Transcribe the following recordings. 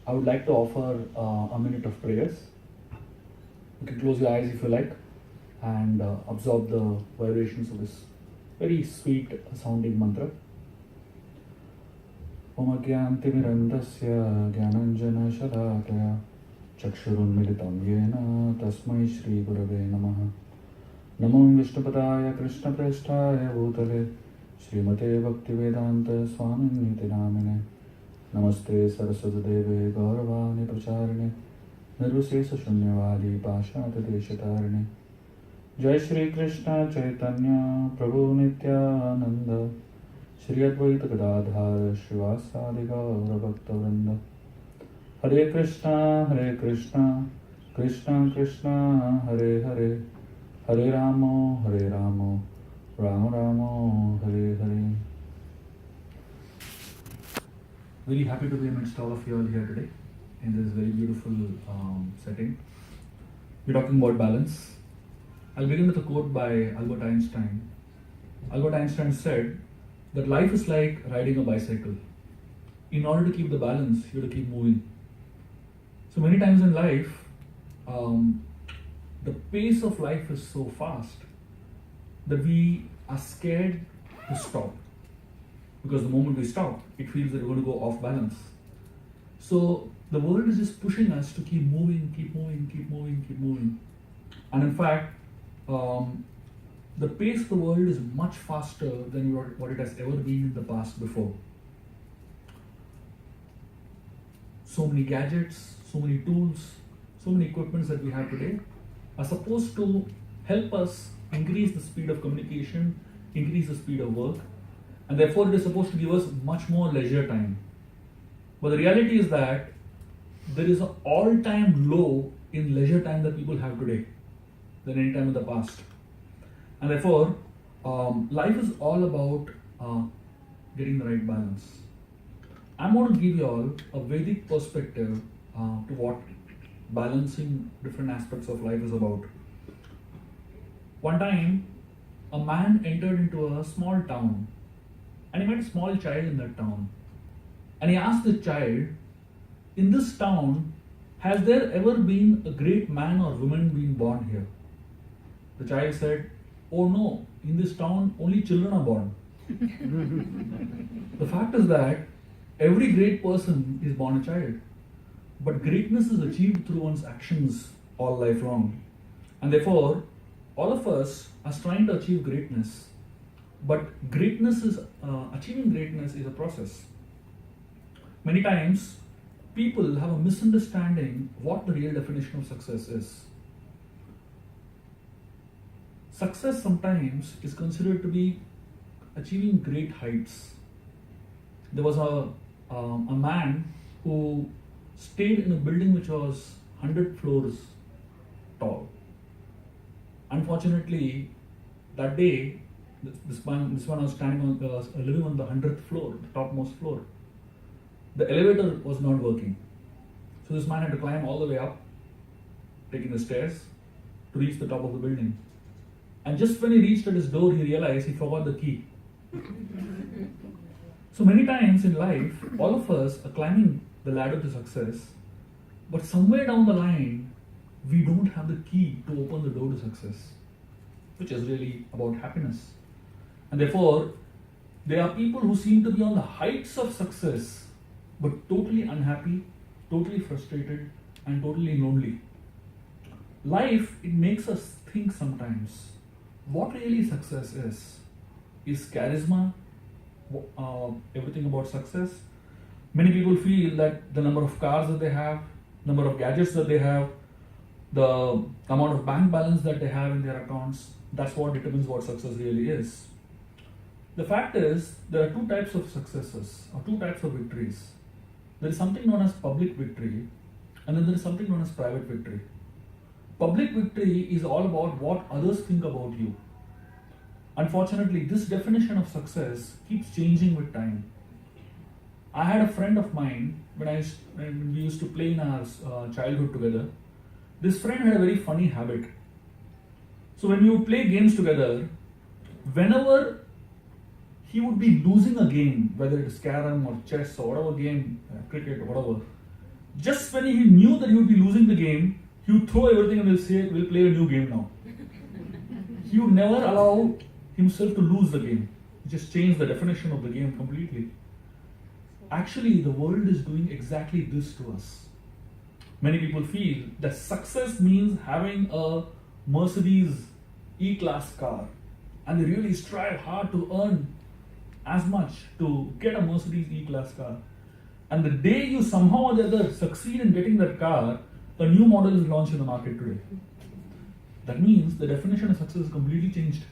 I would like to offer a minute of prayers. You can close your eyes if you like and absorb the vibrations of this very sweet sounding mantra. Om Agyantimirandasya Gyananjana Chakshurunmilitam Yena Tasmai Shri Gurave Namaha. Namo Vishnupadaya Krishna Prasthaya Bhutale Srimate Bhaktivedanta Swamini Namine. Namaste Saraswati Deve Gauravani Pracharine Nirvisesa Shunyavadi Pashata Deshatarine. Jai Shri Krishna Chaitanya Prabhu Nityananda Shri Advaita Gadadhar Srivasadi Gaura Bhakta Vrinda. Hare Krishna Krishna Krishna Hare Hare Hare Ramo Ramo Ramo Hare Hare. Very happy to be amidst all of you all here today in this very beautiful setting. We're talking about balance. I'll begin with a quote by Albert Einstein. Albert Einstein said that life is like riding a bicycle. In order to keep the balance, you have to keep moving. So many times in life, the pace of life is so fast that we are scared to stop. Because the moment we stop, it feels that we're going to go off balance. So the world is just pushing us to keep moving. And in fact, the pace of the world is much faster than what it has ever been in the past before. So many gadgets, so many tools, so many equipments that we have today are supposed to help us increase the speed of communication, increase the speed of work, and therefore it is supposed to give us much more leisure time. But the reality is that there is an all-time low in leisure time that people have today than any time in the past. And therefore, life is all about getting the right balance. I'm going to give you all a Vedic perspective to what balancing different aspects of life is about. One time, a man entered into a small town and he met a small child in that town. And he asked the child, in this town, has there ever been a great man or woman being born here? The child said, oh no, in this town only children are born. The fact is that every great person is born a child. But greatness is achieved through one's actions all life long. And therefore, all of us are trying to achieve greatness. But achieving greatness is a process. Many times, people have a misunderstanding what the real definition of success is. Success sometimes is considered to be achieving great heights. There was a man who stayed in a building which was 100 floors tall. Unfortunately, that day, this man was standing living on the 100th floor, the topmost floor. The elevator was not working. So this man had to climb all the way up, taking the stairs, to reach the top of the building. And just when he reached at his door, he realized he forgot the key. So many times in life, all of us are climbing the ladder to success, but somewhere down the line, we don't have the key to open the door to success, which is really about happiness. And therefore, there are people who seem to be on the heights of success, but totally unhappy, totally frustrated, and totally lonely. Life, it makes us think sometimes, what really success is? Is charisma everything about success? Many people feel that the number of cars that they have, number of gadgets that they have, the amount of bank balance that they have in their accounts, that's what determines what success really is. The fact is, there are two types of successes, or two types of victories. There is something known as public victory, and then there is something known as private victory. Public victory is all about what others think about you. Unfortunately, this definition of success keeps changing with time. I had a friend of mine, when we used to play in our childhood together. This friend had a very funny habit. So when we would play games together, whenever he would be losing a game, whether it is carom or chess or whatever game, cricket or whatever, Just when he knew that he would be losing the game, he would throw everything and will say, we'll play a new game now. He would never allow himself to lose the game. He just changed the definition of the game completely. Actually, the world is doing exactly this to us. Many people feel that success means having a Mercedes E-Class car, and they really strive hard to earn as much to get a Mercedes E-Class car. And the day you somehow or the other succeed in getting that car, a new model is launched in the market today. That means the definition of success is completely changed.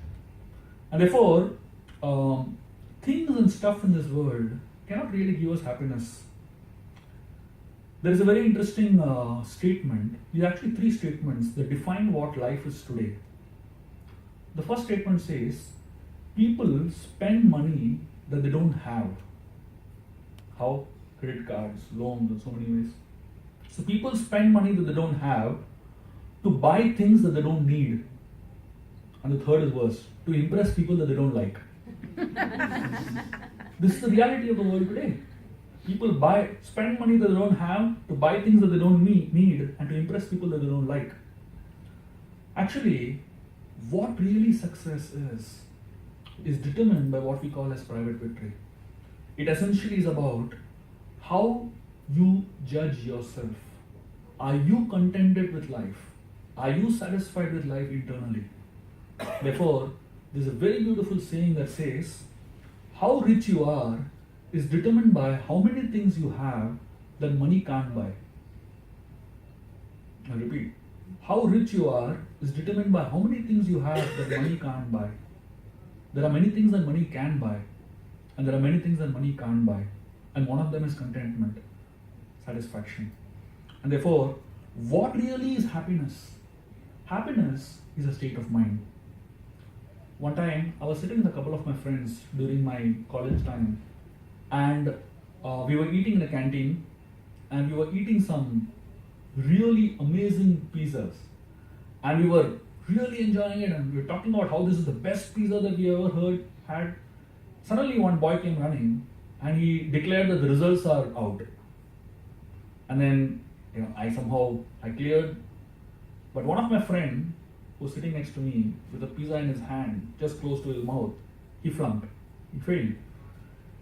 And therefore, things and stuff in this world cannot really give us happiness. There is a very interesting statement. There are actually three statements that define what life is today. The first statement says, people spend money that they don't have. How? Credit cards, loans, in so many ways. So people spend money that they don't have to buy things that they don't need. And the third is worse, to impress people that they don't like. This is the reality of the world today. People spend money that they don't have to buy things that they don't need and to impress people that they don't like. Actually, what really success is determined by what we call as private victory. It essentially is about how you judge yourself. Are you contented with life? Are you satisfied with life internally? Therefore, there's a very beautiful saying that says, how rich you are is determined by how many things you have that money can't buy. I repeat, how rich you are is determined by how many things you have that money can't buy. There are many things that money can buy, and there are many things that money can't buy. And one of them is contentment, satisfaction. And therefore, what really is happiness? Happiness is a state of mind. One time, I was sitting with a couple of my friends during my college time, and we were eating in a canteen, and we were eating some really amazing pizzas, and we were really enjoying it, and we were talking about how this is the best pizza that we ever had. Suddenly, one boy came running, and he declared that the results are out. And then, I cleared, but one of my friends who was sitting next to me with a pizza in his hand, just close to his mouth, he flunked. He failed.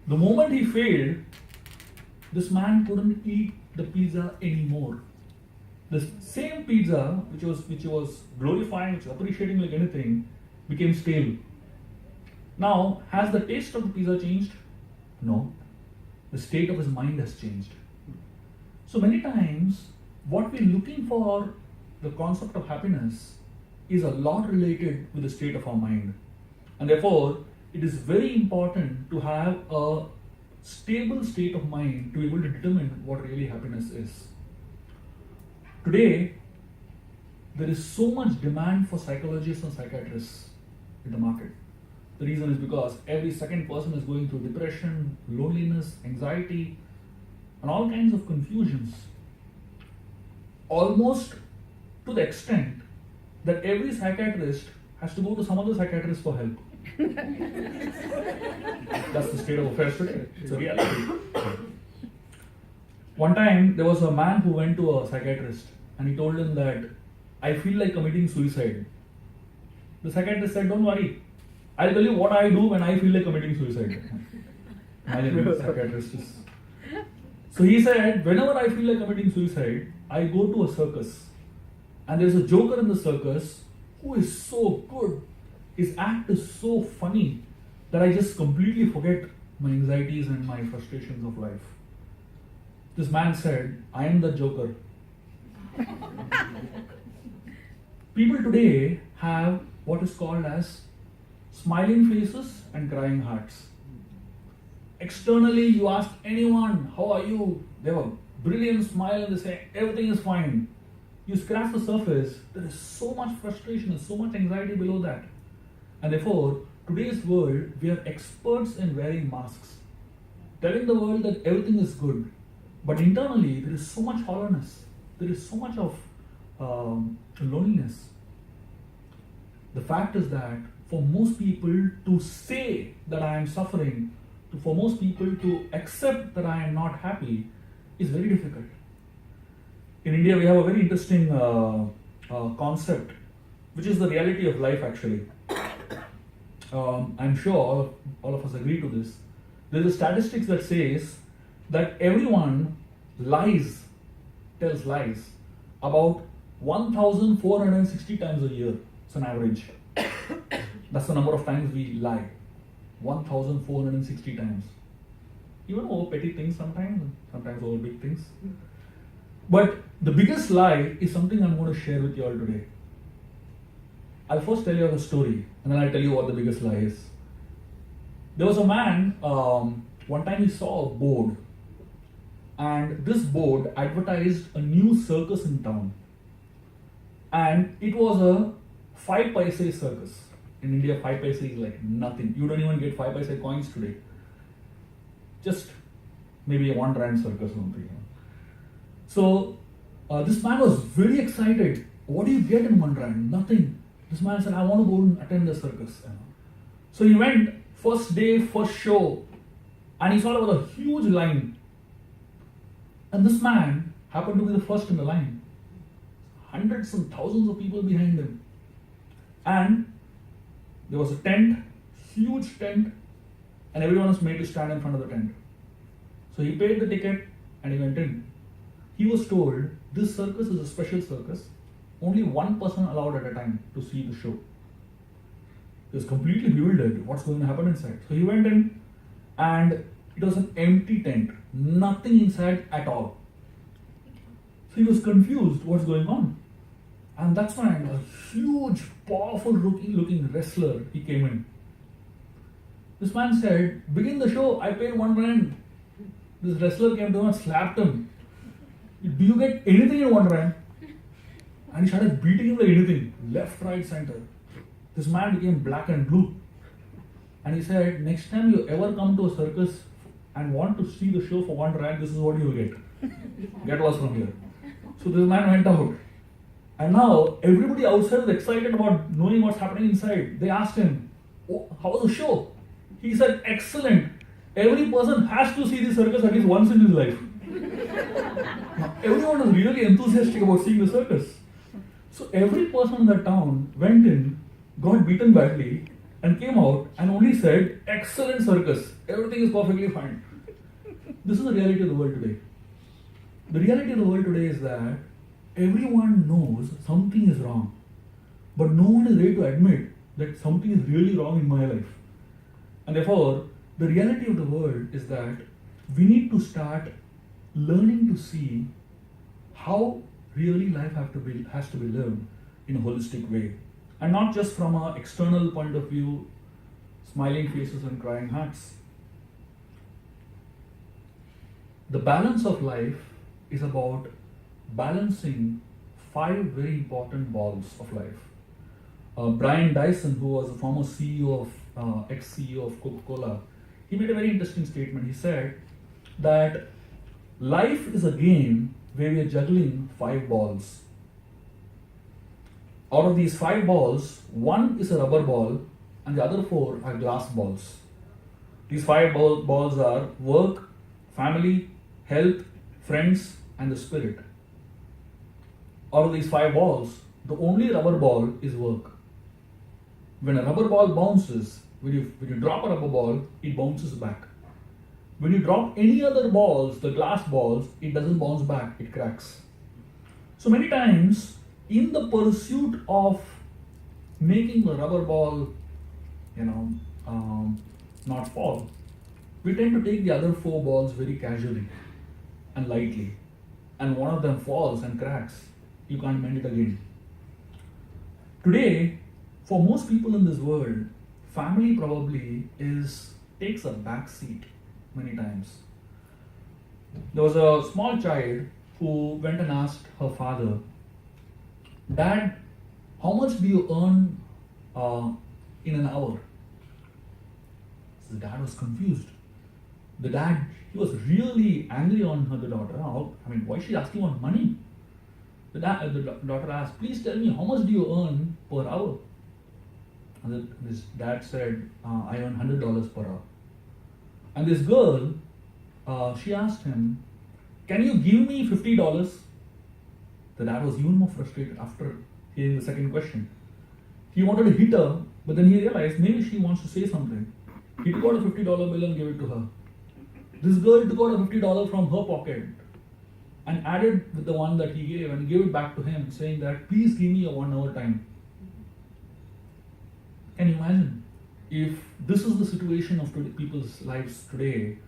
The moment he failed, this man couldn't eat the pizza anymore. The same pizza, which was glorifying, which was appreciating like anything, became stale. Now, has the taste of the pizza changed? No. The state of his mind has changed. So many times, what we're looking for, the concept of happiness, is a lot related with the state of our mind. And therefore, it is very important to have a stable state of mind to be able to determine what really happiness is. Today, there is so much demand for psychologists and psychiatrists in the market. The reason is because every second person is going through depression, loneliness, anxiety, and all kinds of confusions. Almost to the extent that every psychiatrist has to go to some other psychiatrist for help. That's the state of affairs today. It's a reality. One time, there was a man who went to a psychiatrist and he told him that, I feel like committing suicide. The psychiatrist said, don't worry. I'll tell you what I do when I feel like committing suicide. Imagine the psychiatrist is. So he said, whenever I feel like committing suicide, I go to a circus. And there's a joker in the circus who is so good. His act is so funny that I just completely forget my anxieties and my frustrations of life. This man said, I am the joker. People today have what is called as smiling faces and crying hearts. Externally, you ask anyone, how are you? They have a brilliant smile and they say, everything is fine. You scratch the surface, there is so much frustration and so much anxiety below that. And therefore, today's world, we are experts in wearing masks, telling the world that everything is good. But internally, there is so much hollowness. There is so much of loneliness. The fact is that for most people to say that I am suffering, for most people to accept that I am not happy, is very difficult. In India, we have a very interesting concept, which is the reality of life actually. I'm sure all of us agree to this. There's a statistics that says that everyone tells lies about 1,460 times a year. It's an average. That's the number of times we lie. 1,460 times. Even over petty things sometimes over big things. But the biggest lie is something I'm going to share with you all today. I'll first tell you a story and then I'll tell you what the biggest lie is. There was a man, one time he saw a board, and this board advertised a new circus in town. And it was a 5 paise circus. In India, 5 paise is like nothing. You don't even get 5 paise coins today. Just maybe a 1 rand circus or something. So this man was very excited. What do you get in 1 rand? Nothing. This man said, I want to go and attend the circus. So he went, first day, first show, and he saw there was a huge line. And this man happened to be the first in the line. Hundreds and thousands of people behind him. And there was a tent, huge tent, and everyone was made to stand in front of the tent. So he paid the ticket and he went in. He was told, this circus is a special circus. Only one person allowed at a time to see the show. He was completely bewildered. What's going to happen inside? So he went in and it was an empty tent. Nothing inside at all. So he was confused what's going on. And that's when a huge, powerful looking wrestler, he came in. This man said, begin the show, I paid 1 rand. This wrestler came to him and slapped him. Do you get anything in 1 rand? And he started beating him like anything, left, right, center. This man became black and blue. And he said, next time you ever come to a circus and want to see the show for 1 rand, this is what you will get. Get lost from here. So this man went out. And now everybody outside is excited about knowing what's happening inside. They asked him, oh, how was the show? He said, excellent. Every person has to see the circus at least once in his life. Now, everyone was really enthusiastic about seeing the circus. So every person in that town went in, got beaten badly, and came out and only said, excellent circus. Everything is perfectly fine. This is the reality of the world today. The reality of the world today is that everyone knows something is wrong, but no one is ready to admit that something is really wrong in my life. And therefore, the reality of the world is that we need to start learning to see how really life has to be lived in a holistic way. And not just from an external point of view, smiling faces and crying hearts. The balance of life is about balancing 5 very important balls of life. Brian Dyson, who was a former CEO of ex-CEO of Coca-Cola, he made a very interesting statement. He said that life is a game where we are juggling 5 balls. Out of these 5 balls, 1 is a rubber ball and the other 4 are glass balls. These 5 balls are work, family, health, friends, and the spirit. Out of these 5 balls, the only rubber ball is work. When a rubber ball bounces, when you drop a rubber ball, it bounces back. When you drop any other balls, the glass balls, it doesn't bounce back, it cracks. So many times, in the pursuit of making the rubber ball, not fall, we tend to take the other 4 balls very casually and lightly. And one of them falls and cracks. You can't mend it again. Today, for most people in this world, family probably takes a back seat many times. There was a small child who went and asked her father, Dad, how much do you earn in an hour? So the dad was confused. The dad, he was really angry on the daughter. Why is she asking for money? The daughter asked, please tell me, how much do you earn per hour? And this dad said, I earn $100 per hour. And this girl, she asked him, can you give me $50? The dad was even more frustrated after hearing the second question. He wanted to hit her, but then he realized maybe she wants to say something. He took out a $50 bill and gave it to her. This girl took out a $50 from her pocket and added with the one that he gave and gave it back to him, saying that, please give me a 1 hour time. Can you imagine if this is the situation of people's lives today,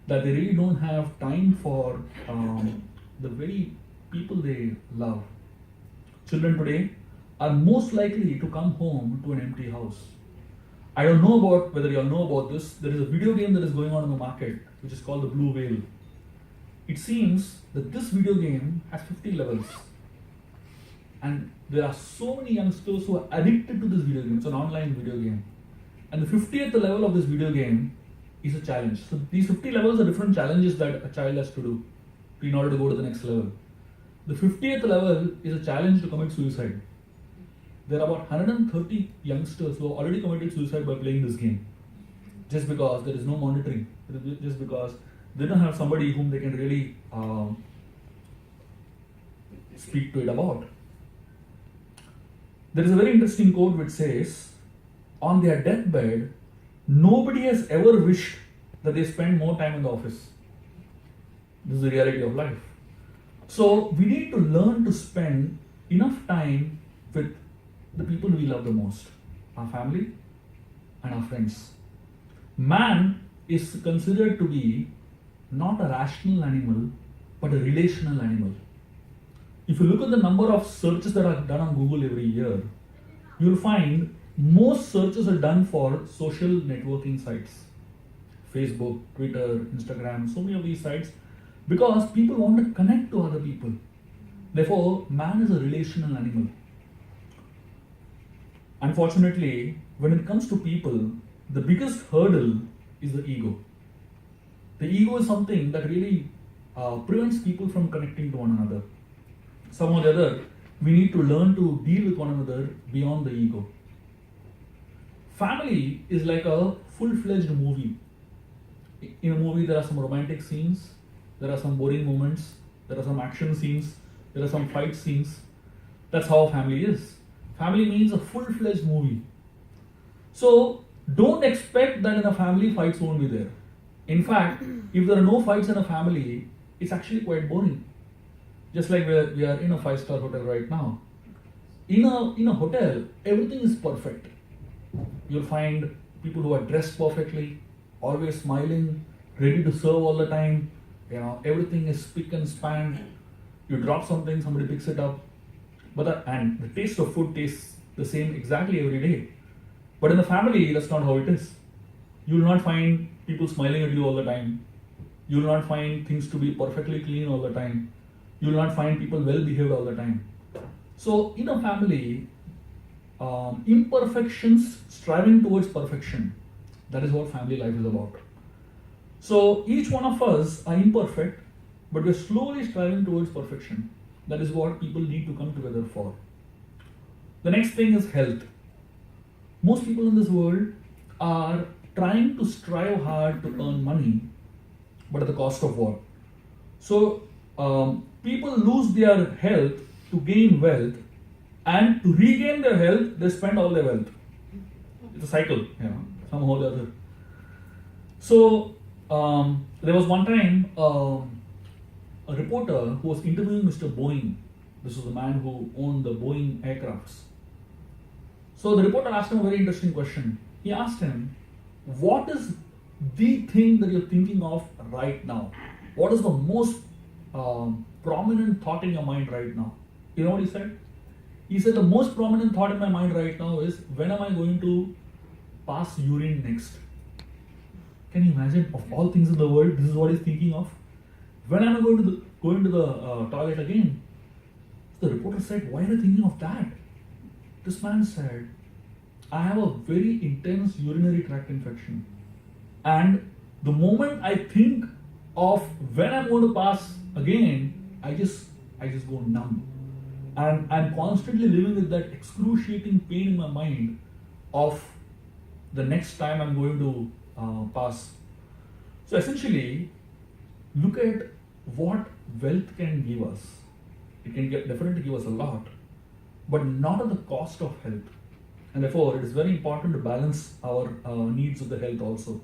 that they really don't have time for the very people they love? Children today are most likely to come home to an empty house. I don't know about whether you all know about this. There is a video game that is going on in the market which is called the Blue Whale. It seems that this video game has 50 levels. And there are so many youngsters who are addicted to this video game. It's an online video game. And the 50th level of this video game is a challenge. So these 50 levels are different challenges that a child has to do in order to go to the next level. The 50th level is a challenge to commit suicide. There are about 130 youngsters who have already committed suicide by playing this game. Just because there is no monitoring. Just because they don't have somebody whom they can really speak to it about. There is a very interesting quote which says, on their deathbed, nobody has ever wished that they spend more time in the office. This is the reality of life. So we need to learn to spend enough time with the people we love the most, our family and our friends. Man is considered to be not a rational animal, but a relational animal. If you look at the number of searches that are done on Google every year, you'll find most searches are done for social networking sites. Facebook, Twitter, Instagram, so many of these sites, because people want to connect to other people. Therefore, man is a relational animal. Unfortunately, when it comes to people, the biggest hurdle is the ego. The ego is something that really prevents people from connecting to one another. Somehow or the other, we need to learn to deal with one another beyond the ego. Family is like a full-fledged movie. In a movie, there are some romantic scenes, there are some boring moments, there are some action scenes, there are some fight scenes. That's how a family is. Family means a full-fledged movie. So, don't expect that in a family fights won't be there. In fact, if there are no fights in a family, it's actually quite boring. Just like we are in a 5-star hotel right now. In a hotel, everything is perfect. You'll find people who are dressed perfectly, always smiling, ready to serve all the time. Everything is spick and span. You drop something, somebody picks it up. And the taste of food tastes the same exactly every day. But in the family, that's not how it is. You will not find people smiling at you all the time. You will not find things to be perfectly clean all the time. You will not find people well behaved all the time. So in a family, imperfections striving towards perfection, that is what family life is about. So each one of us are imperfect, but we're slowly striving towards perfection. That is what people need to come together for. The next thing is health. Most people in this world are trying to strive hard to earn money, but at the cost of what? So people lose their health to gain wealth, and to regain their health, they spend all their wealth. It's a cycle, somehow or the other. So there was one time a reporter who was interviewing Mr. Boeing. This was the man who owned the Boeing aircrafts. So the reporter asked him a very interesting question. He asked him, what is the thing that you're thinking of right now? What is the most prominent thought in your mind right now? You know what he said? He said, the most prominent thought in my mind right now is, when am I going to pass urine next? Can you imagine, of all things in the world, this is what he's thinking of? When am I going to the toilet again? The reporter said, why are you thinking of that? This man said, I have a very intense urinary tract infection. And the moment I think of when I'm going to pass again, I just go numb. And I'm constantly living with that excruciating pain in my mind of the next time I'm going to pass. So essentially, look at what wealth can give us. It can definitely give us a lot, but not at the cost of health. And therefore, it is very important to balance our needs of the health also.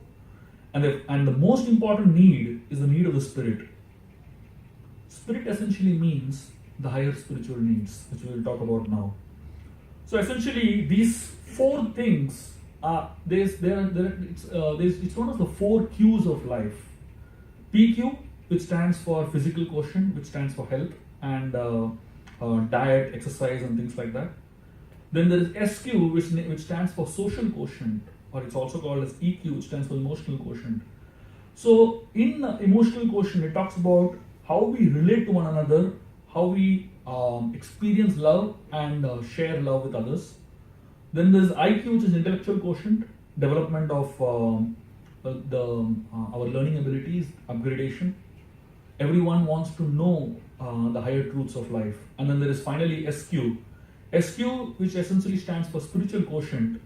And the most important need is the need of the spirit. Spirit essentially means the higher spiritual needs, which we will talk about now. So essentially, these four things it's known as the four Qs of life. PQ, which stands for physical quotient, which stands for health and diet, exercise, and things like that. Then there is SQ, which stands for social quotient, or it's also called as EQ, which stands for emotional quotient. So in emotional quotient, it talks about how we relate to one another, how we experience love and share love with others. Then there's IQ, which is intellectual quotient, development of our learning abilities, upgradation. Everyone wants to know the higher truths of life. And then there is finally SQ. SQ, which essentially stands for spiritual quotient.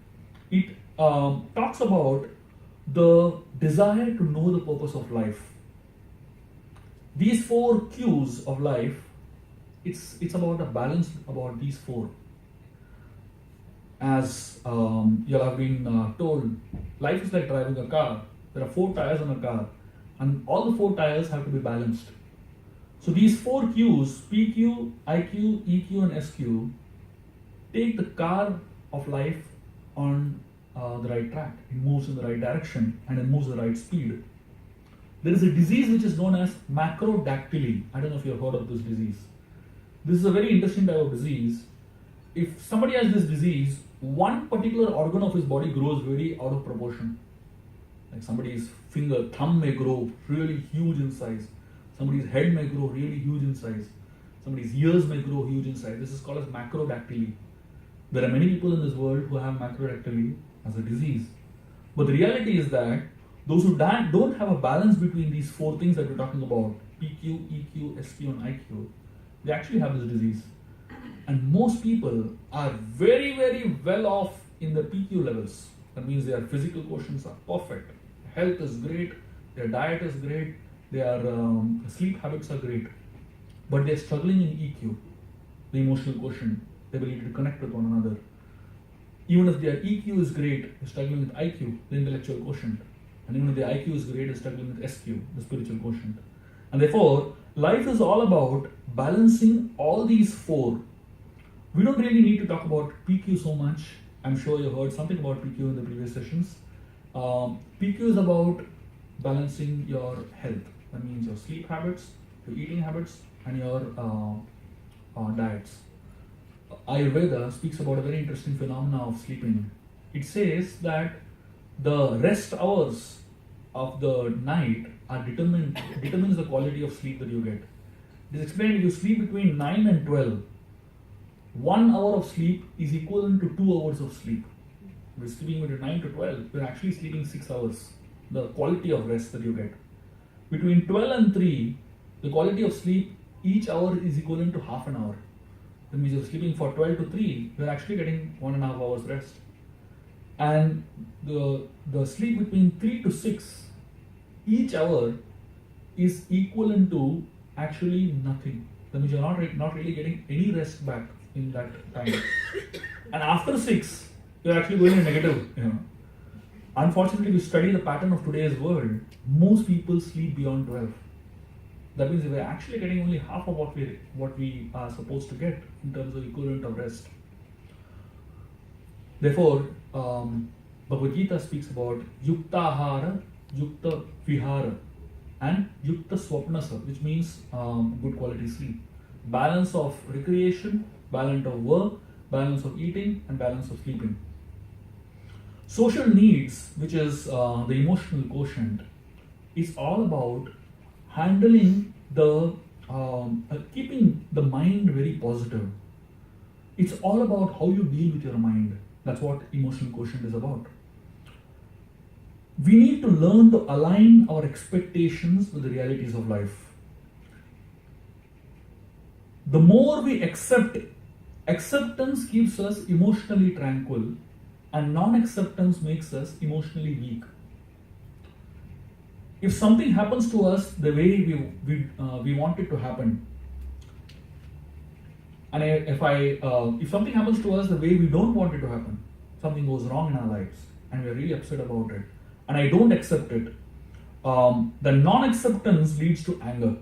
It talks about the desire to know the purpose of life. These four Qs of life, it's about a balance about these four. As you'll have been told, life is like driving a car. There are four tires on a car, and all the four tires have to be balanced. So these four Qs, PQ, IQ, EQ, and SQ, take the car of life on the right track. It moves in the right direction and it moves at the right speed. There is a disease which is known as macrodactyly. I don't know if you have heard of this disease. This is a very interesting type of disease. If somebody has this disease, one particular organ of his body grows very out of proportion. Like somebody's thumb may grow really huge in size. Somebody's head may grow really huge in size. Somebody's ears may grow huge in size. This is called as macrodactyly. There are many people in this world who have macrodactyly as a disease. But the reality is that those who don't have a balance between these four things that we're talking about, PQ, EQ, SQ, and IQ, they actually have this disease. And most people are very, very well off in the PQ levels. That means their physical quotients are perfect. Health is great, their diet is great, their sleep habits are great. But they're struggling in EQ, the emotional quotient, the ability to connect with one another. Even if their EQ is great, they're struggling with IQ, the intellectual quotient. And even if their IQ is great, they're struggling with SQ, the spiritual quotient. And therefore, life is all about balancing all these four. We don't really need to talk about PQ so much. I'm sure you heard something about PQ in the previous sessions. PQ is about balancing your health. That means your sleep habits, your eating habits, and your diets. Ayurveda speaks about a very interesting phenomena of sleeping. It says that the rest hours of the night determines the quality of sleep that you get. It is explained if you sleep between 9 and 12, 1 hour of sleep is equivalent to 2 hours of sleep. If you're sleeping between 9 to 12, you're actually sleeping 6 hours, the quality of rest that you get. Between 12 and 3, the quality of sleep each hour is equivalent to half an hour. That means you're sleeping for 12 to 3, you're actually getting 1.5 hours rest. And the sleep between 3 to 6, each hour is equivalent to actually nothing. That means you're not really getting any rest back in that time. And after 6, you're actually going in negative. Unfortunately, if you study the pattern of today's world, most people sleep beyond 12. That means we're actually getting only half of what we are supposed to get in terms of equivalent of rest. Therefore, Bhagavad Gita speaks about Yukta Ahara, Yukta Vihara, and Yukta Swapnasa, which means good quality sleep. Balance of recreation, balance of work, balance of eating, and balance of sleeping. Social needs, which is the emotional quotient, is all about handling keeping the mind very positive. It's all about how you deal with your mind. That's what emotional quotient is about. We need to learn to align our expectations with the realities of life. The more we acceptance keeps us emotionally tranquil, and non-acceptance makes us emotionally weak. If something happens to us the way we want it to happen, And if something happens to us the way we don't want it to happen, something goes wrong in our lives, and we're really upset about it, and I don't accept it, the non-acceptance leads to anger.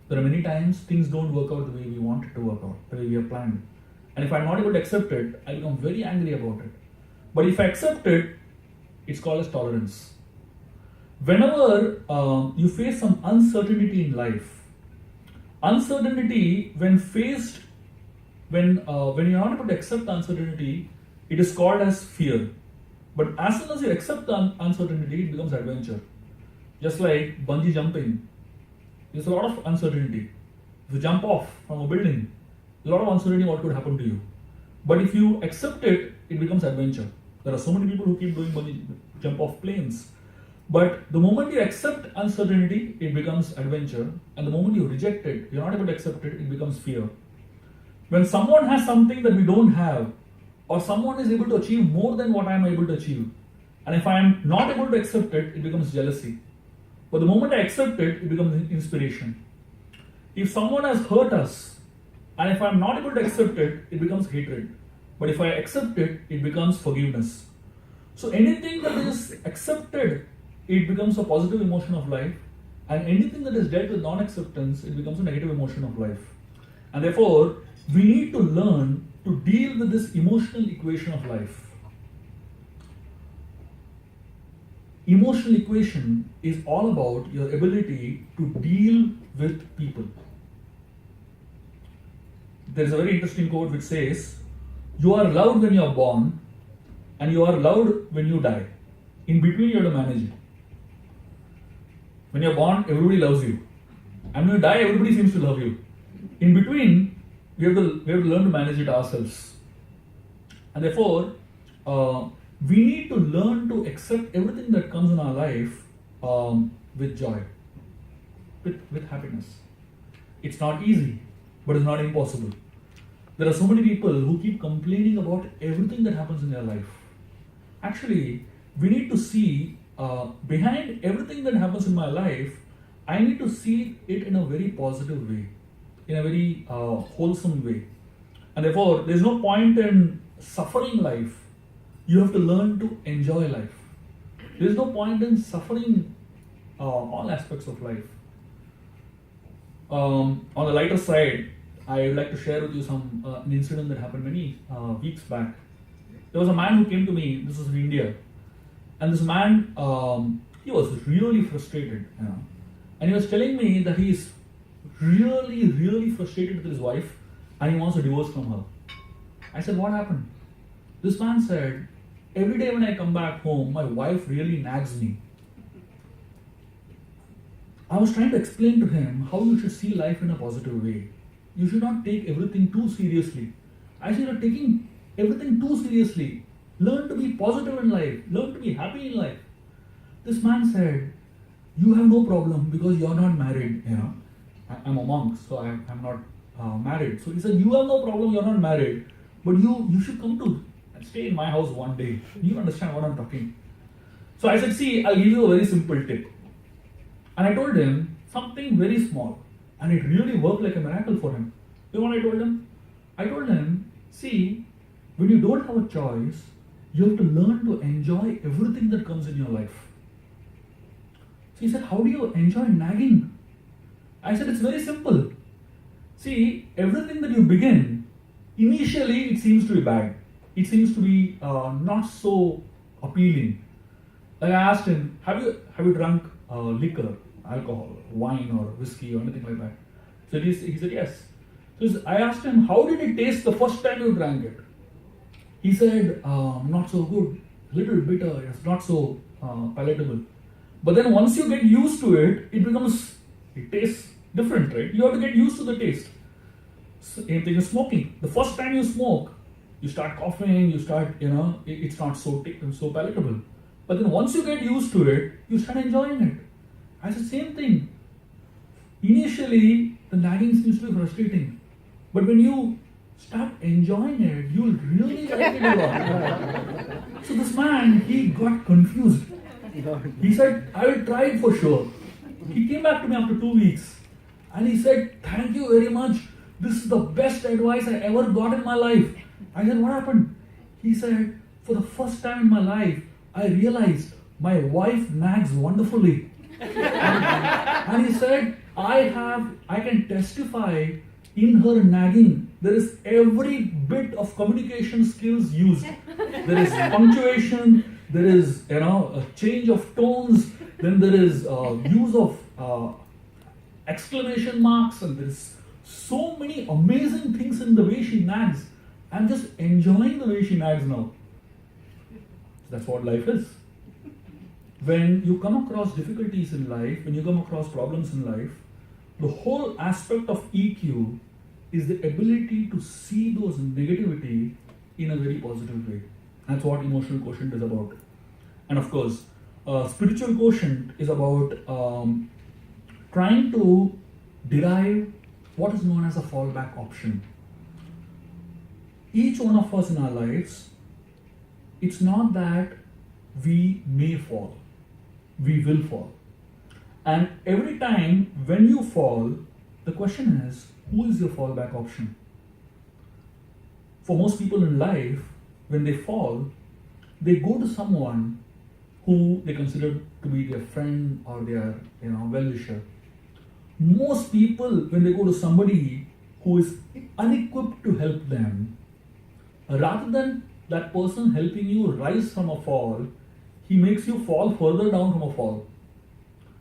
There are many times things don't work out the way we want it to work out, the way we have planned. And if I'm not able to accept it, I become very angry about it. But if I accept it, it's called as tolerance. Whenever you face some uncertainty in life, uncertainty when faced, when you're not able to accept the uncertainty, it is called as fear. But as soon as you accept the uncertainty, it becomes adventure. Just like bungee jumping, there's a lot of uncertainty. If you jump off from a building, a lot of uncertainty what could happen to you. But if you accept it, it becomes adventure. There are so many people who keep doing bungee jump off planes. But the moment you accept uncertainty, it becomes adventure. And the moment you reject it, you're not able to accept it, it becomes fear. When someone has something that we don't have, or someone is able to achieve more than what I am able to achieve, and if I am not able to accept it, it becomes jealousy. But the moment I accept it, it becomes inspiration. If someone has hurt us, and if I am not able to accept it, it becomes hatred. But if I accept it, it becomes forgiveness. So anything that is accepted, it becomes a positive emotion of life, and anything that is dealt with non-acceptance, it becomes a negative emotion of life. And therefore, we need to learn to deal with this emotional equation of life. Emotional equation is all about your ability to deal with people. There is a very interesting quote which says, "You are loved when you are born, and you are loved when you die. In between, you have to manage it." When you're born, everybody loves you. And when you die, everybody seems to love you. In between, we have to learn to manage it ourselves. And therefore, we need to learn to accept everything that comes in our life with joy, with happiness. It's not easy, but it's not impossible. There are so many people who keep complaining about everything that happens in their life. Actually, we need to see behind everything that happens in my life, I need to see it in a very positive way, in a very wholesome way. And therefore, there's no point in suffering life. You have to learn to enjoy life. There's no point in suffering all aspects of life. On the lighter side, I would like to share with you an incident that happened many weeks back. There was a man who came to me, this was in India, and this man, he was really frustrated, and he was telling me that he is really, really frustrated with his wife, and he wants a divorce from her. I said, "What happened?" This man said, "Every day when I come back home, my wife really nags me." I was trying to explain to him how you should see life in a positive way. You should not take everything too seriously. I said, "You're taking everything too seriously. Learn to be positive in life. Learn to be happy in life." This man said, "You have no problem because you're not married. I'm a monk, so I'm not married." So he said, "You have no problem, you're not married, but you should come to stay in my house one day. You understand what I'm talking." So I said, "See, I'll give you a very simple tip." And I told him something very small, and it really worked like a miracle for him. You know what I told him? I told him, "See, when you don't have a choice, you have to learn to enjoy everything that comes in your life." So he said, "How do you enjoy nagging?" I said, "It's very simple. See, everything that you begin, initially it seems to be bad. It seems to be not so appealing." Like I asked him, have you drunk liquor, alcohol, wine or whiskey or anything like that? So he said yes. So I asked him, "How did it taste the first time you drank it?" He said, "Not so good, little bitter, it's not so palatable. But then once you get used to it, it tastes different, right? You have to get used to the taste." Same thing is smoking. The first time you smoke, you start coughing, it's not so palatable. But then once you get used to it, you start enjoying it. I said, same thing. Initially, the nagging seems to be frustrating. But when you start enjoying it, you'll really like it a lot. So this man, he got confused. He said, "I will try it for sure." He came back to me after 2 weeks and he said, "Thank you very much. this is the best advice I ever got in my life. I said, what happened? He said, for the first time in my life, I realized my wife nags wonderfully. And he said, I can testify in her nagging, there is every bit of communication skills used. There is punctuation, there is a change of tones, then there is use of exclamation marks, and there is so many amazing things in the way she nags. I'm just enjoying the way she nags now. That's what life is. When you come across difficulties in life, when you come across problems in life, the whole aspect of EQ is the ability to see those negativity in a very positive way. That's what emotional quotient is about. And of course, spiritual quotient is about trying to derive what is known as a fallback option. Each one of us in our lives, it's not that we may fall, we will fall. And every time when you fall, the question is, who is your fallback option? For most people in life, when they fall, they go to someone who they consider to be their friend or their well-wisher. Most people, when they go to somebody who is unequipped to help them, rather than that person helping you rise from a fall, he makes you fall further down from a fall.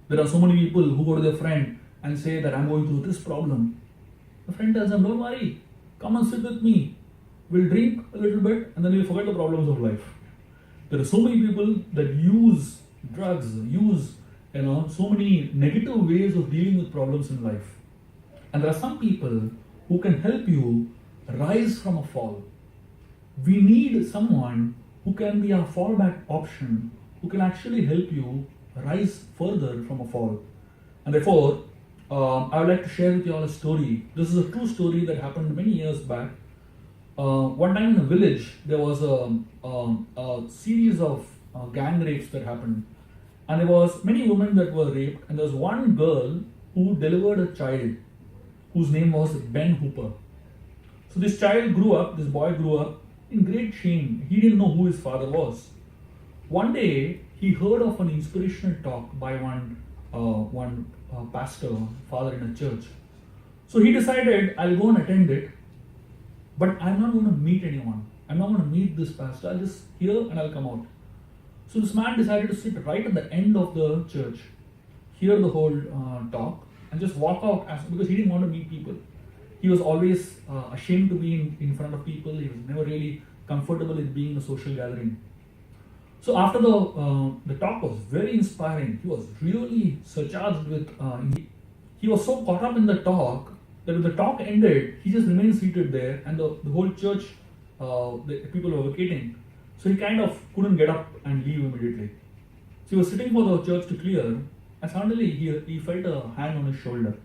There are so many people who go to their friend and say that I'm going through this problem. The friend tells them, don't worry, come and sit with me. We'll drink a little bit and then we'll forget the problems of life. There are so many people that use drugs, use so many negative ways of dealing with problems in life. And there are some people who can help you rise from a fall. We need someone who can be our fallback option, who can actually help you rise further from a fall. And therefore, I would like to share with you all a story. This is a true story that happened many years back. One time in a village, there was a series of gang rapes that happened. And there was many women that were raped, and there was one girl who delivered a child whose name was Ben Hooper. So this child grew up, this boy grew up in great shame. He didn't know who his father was. One day, he heard of an inspirational talk by one pastor, father in a church. So he decided, I'll go and attend it, but I'm not going to meet anyone. I'm not going to meet this pastor. I'll just hear and I'll come out. So this man decided to sit right at the end of the church, hear the whole talk, and just walk out because he didn't want to meet people. He was always ashamed to be in front of people. He was never really comfortable in being in a social gathering. So after the talk was very inspiring. He was really surcharged with, he was so caught up in the talk that when the talk ended, he just remained seated there, and the whole church, the people were vacating. So he kind of couldn't get up and leave immediately. So he was sitting for the church to clear, and suddenly he felt a hand on his shoulder.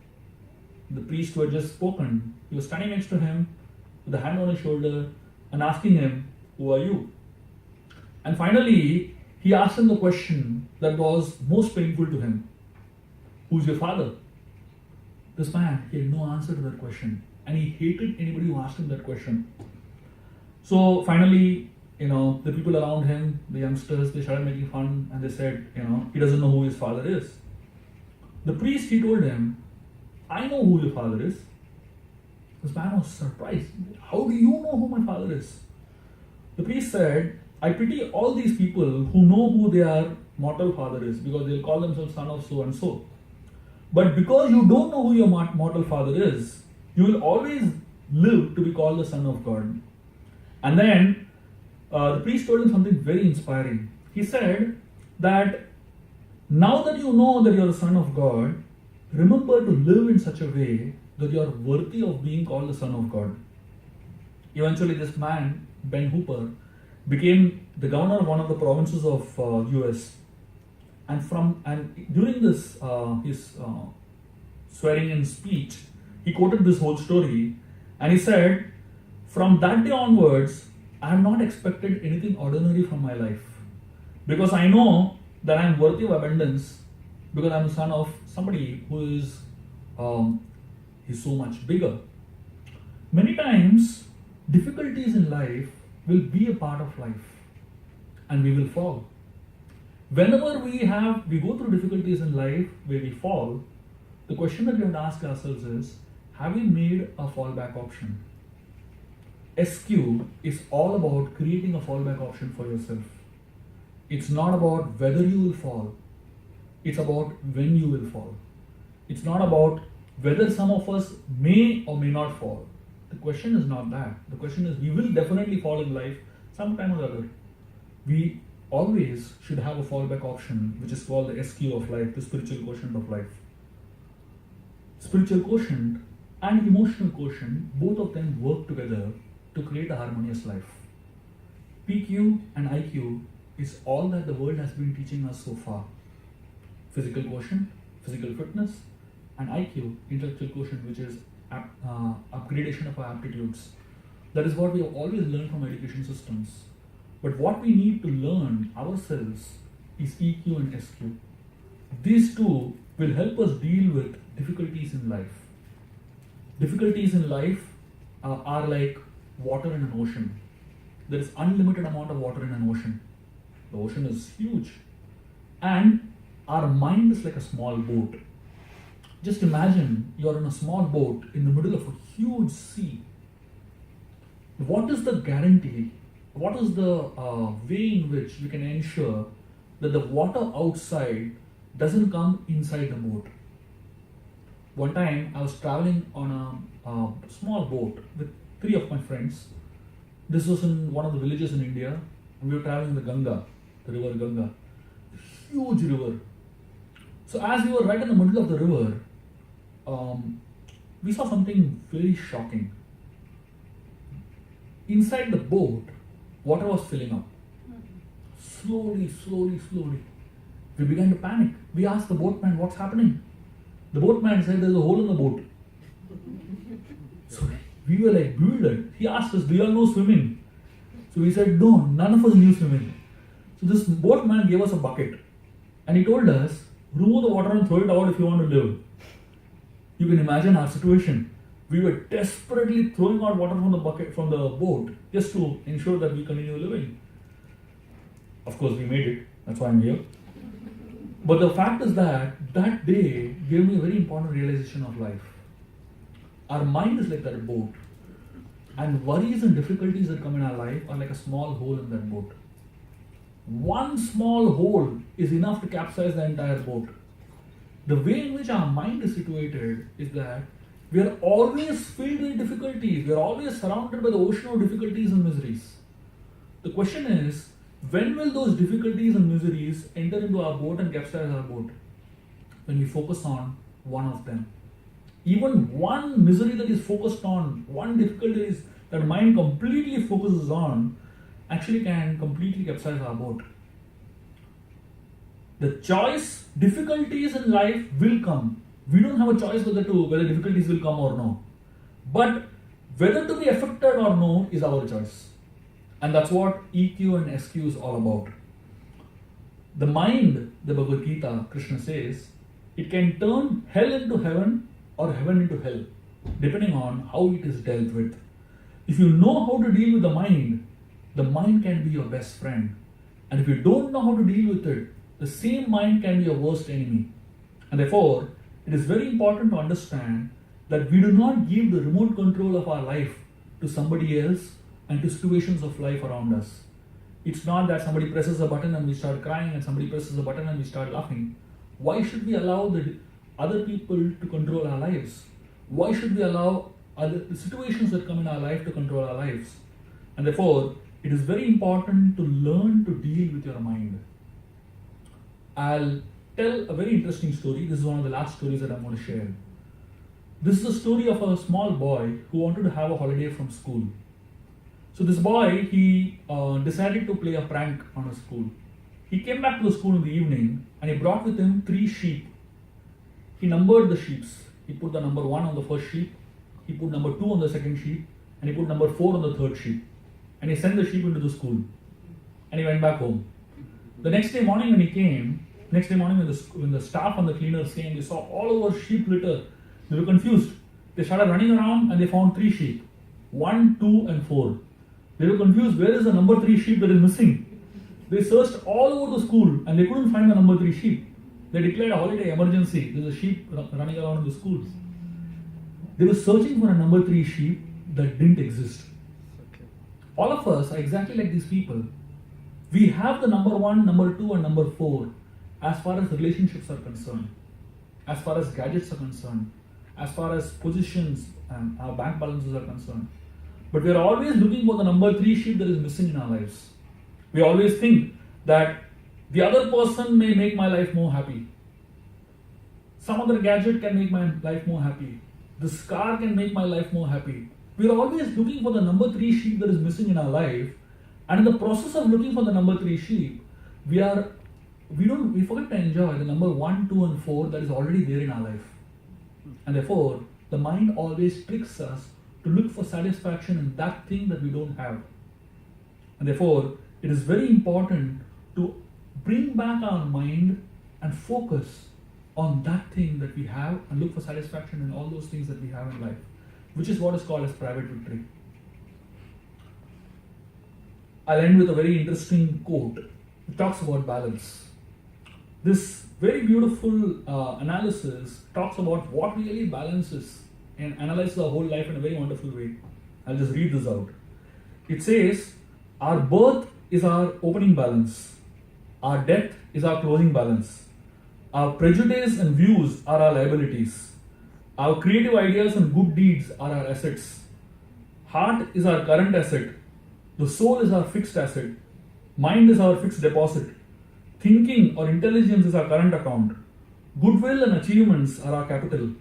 The priest who had just spoken, he was standing next to him with a hand on his shoulder and asking him, who are you? And finally, he asked him the question that was most painful to him. Who's your father? This man, he had no answer to that question, and he hated anybody who asked him that question. So finally, the people around him, the youngsters, they started making fun, and they said, he doesn't know who his father is. The priest, he told him, I know who your father is. This man was surprised. How do you know who my father is? The priest said, I pity all these people who know who their mortal father is, because they'll call themselves son of so and so. But because you don't know who your mortal father is, you will always live to be called the son of God. And then the priest told him something very inspiring. He said that now that you know that you are the son of God, remember to live in such a way that you are worthy of being called the son of God. Eventually, this man, Ben Hooper, became the governor of one of the provinces of US. And during this his swearing in speech, he quoted this whole story, and he said, from that day onwards, I have not expected anything ordinary from my life, because I know that I am worthy of abundance, because I am the son of somebody who is he's so much bigger. Many times, difficulties in life will be a part of life, and we will fall. Whenever we go through difficulties in life where we fall, the question that we have to ask ourselves is, have we made a fallback option? SQ is all about creating a fallback option for yourself. It's not about whether you will fall, it's about when you will fall. It's not about whether some of us may or may not fall. The question is not that. The question is, we will definitely fall in life sometime or other. We always should have a fallback option, which is called the SQ of life, the spiritual quotient of life. Spiritual quotient and emotional quotient, both of them work together to create a harmonious life. PQ and IQ is all that the world has been teaching us so far. Physical quotient, physical fitness, and IQ, intellectual quotient, which is upgradation of our aptitudes. That is what we have always learned from education systems. But what we need to learn ourselves is EQ and SQ. These two will help us deal with difficulties in life. Difficulties in life are like water in an ocean. There is unlimited amount of water in an ocean. The ocean is huge. And our mind is like a small boat. Just imagine you're in a small boat in the middle of a huge sea. What is the guarantee? What is the way in which we can ensure that the water outside doesn't come inside the boat? One time I was traveling on a small boat with 3 of my friends. This was in one of the villages in India, and we were traveling the Ganga, the river Ganga, a huge river. So as we were right in the middle of the river, we saw something very shocking. Inside the boat, water was filling up. Slowly. We began to panic. We asked the boatman, what's happening? The boatman said, there's a hole in the boat. So we were like bewildered. He asked us, do you all know swimming? So we said, no, none of us knew swimming. So this boatman gave us a bucket. And he told us, remove the water and throw it out if you want to live. You can imagine our situation. We were desperately throwing out water from the bucket, from the boat, just to ensure that we continue living. Of course, we made it. That's why I'm here. But the fact is that day gave me a very important realization of life. Our mind is like that boat, and worries and difficulties that come in our life are like a small hole in that boat. One small hole is enough to capsize the entire boat. The way in which our mind is situated is that we are always filled with difficulties. We are always surrounded by the ocean of difficulties and miseries. The question is, when will those difficulties and miseries enter into our boat and capsize our boat? When we focus on one of them. Even one misery that is focused on, one difficulty that mind completely focuses on, actually can completely capsize our boat. The choice, difficulties in life will come. We don't have a choice whether difficulties will come or no. But whether to be affected or no is our choice. And that's what EQ and SQ is all about. The mind, the Bhagavad Gita, Krishna says, it can turn hell into heaven or heaven into hell, depending on how it is dealt with. If you know how to deal with the mind can be your best friend. And if you don't know how to deal with it, the same mind can be your worst enemy. And therefore, it is very important to understand that we do not give the remote control of our life to somebody else and to situations of life around us. It's not that somebody presses a button and we start crying and somebody presses a button and we start laughing. Why should we allow the other people to control our lives? Why should we allow the situations that come in our life to control our lives? And therefore, it is very important to learn to deal with your mind. I'll tell a very interesting story. This is one of the last stories that I'm going to share. This is a story of a small boy who wanted to have a holiday from school. So this boy, he decided to play a prank on his school. He came back to the school in the evening and he brought with him 3 sheep. He numbered the sheep. He put the number 1 on the first sheep, he put number 2 on the second sheep, and he put number 4 on the third sheep. And he sent the sheep into the school. And he went back home. The next day morning when he came, when the staff and the cleaners came, they saw all over sheep litter. They were confused. They started running around and they found 3 sheep. 1, 2, and 4. They were confused, where is the number 3 sheep that is missing? They searched all over the school and they couldn't find the number 3 sheep. They declared a holiday emergency. There's a sheep running around in the schools. They were searching for a number 3 sheep that didn't exist. All of us are exactly like these people. We have the number 1, number 2, and number 4 as far as relationships are concerned, as far as gadgets are concerned, as far as positions and our bank balances are concerned. But we are always looking for the number 3 sheep that is missing in our lives. We always think that the other person may make my life more happy. Some other gadget can make my life more happy. This car can make my life more happy. We are always looking for the number 3 sheep that is missing in our life. And in the process of looking for the number 3 sheep, we forget to enjoy the number 1, 2, and 4 that is already there in our life. And therefore, the mind always tricks us to look for satisfaction in that thing that we don't have. And therefore, it is very important to bring back our mind and focus on that thing that we have and look for satisfaction in all those things that we have in life, which is what is called as private victory. I'll end with a very interesting quote. It talks about balance. This very beautiful analysis talks about what really balance is and analyzes our whole life in a very wonderful way. I'll just read this out. It says, our birth is our opening balance. Our death is our closing balance. Our prejudice and views are our liabilities. Our creative ideas and good deeds are our assets. Heart is our current asset. The soul is our fixed asset. Mind is our fixed deposit. Thinking or intelligence is our current account. Goodwill and achievements are our capital.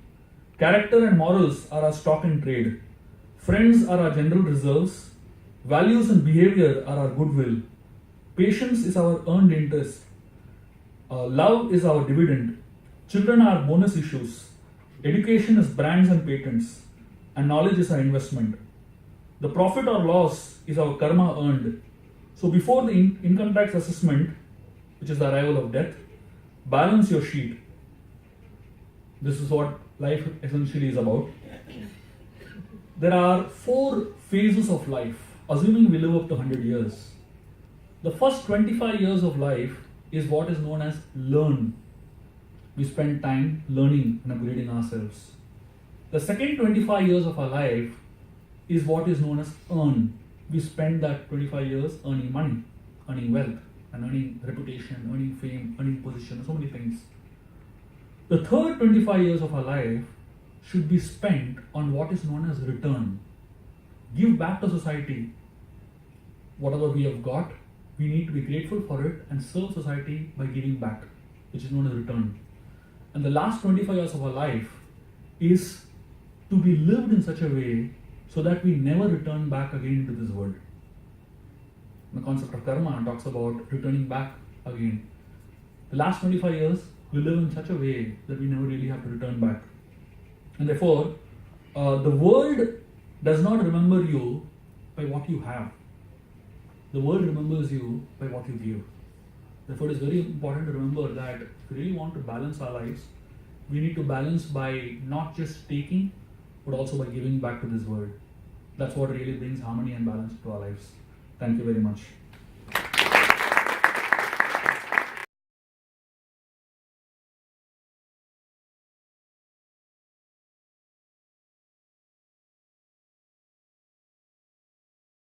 Character and morals are our stock in trade. Friends are our general reserves. Values and behavior are our goodwill. Patience is our earned interest. Love is our dividend. Children are bonus issues. Education is brands and patents. And knowledge is our investment. The profit or loss is our karma earned. So before the income tax assessment, which is the arrival of death, balance your sheet. This is what life essentially is about. There are 4 phases of life, assuming we live up to 100 years. The first 25 years of life is what is known as learn. We spend time learning and upgrading ourselves. The second 25 years of our life is what is known as earn. We spend that 25 years earning money, earning wealth, and earning reputation, earning fame, earning position, so many things. The third 25 years of our life should be spent on what is known as return. Give back to society. Whatever we have got, we need to be grateful for it and serve society by giving back, which is known as return. And the last 25 years of our life is to be lived in such a way so that we never return back again into this world. The concept of karma talks about returning back again. The last 25 years, we live in such a way that we never really have to return back. And therefore, the world does not remember you by what you have. The world remembers you by what you give. Therefore, it is very important to remember that if we really want to balance our lives, we need to balance by not just taking, but also by giving back to this world. That's what really brings harmony and balance to our lives. Thank you very much.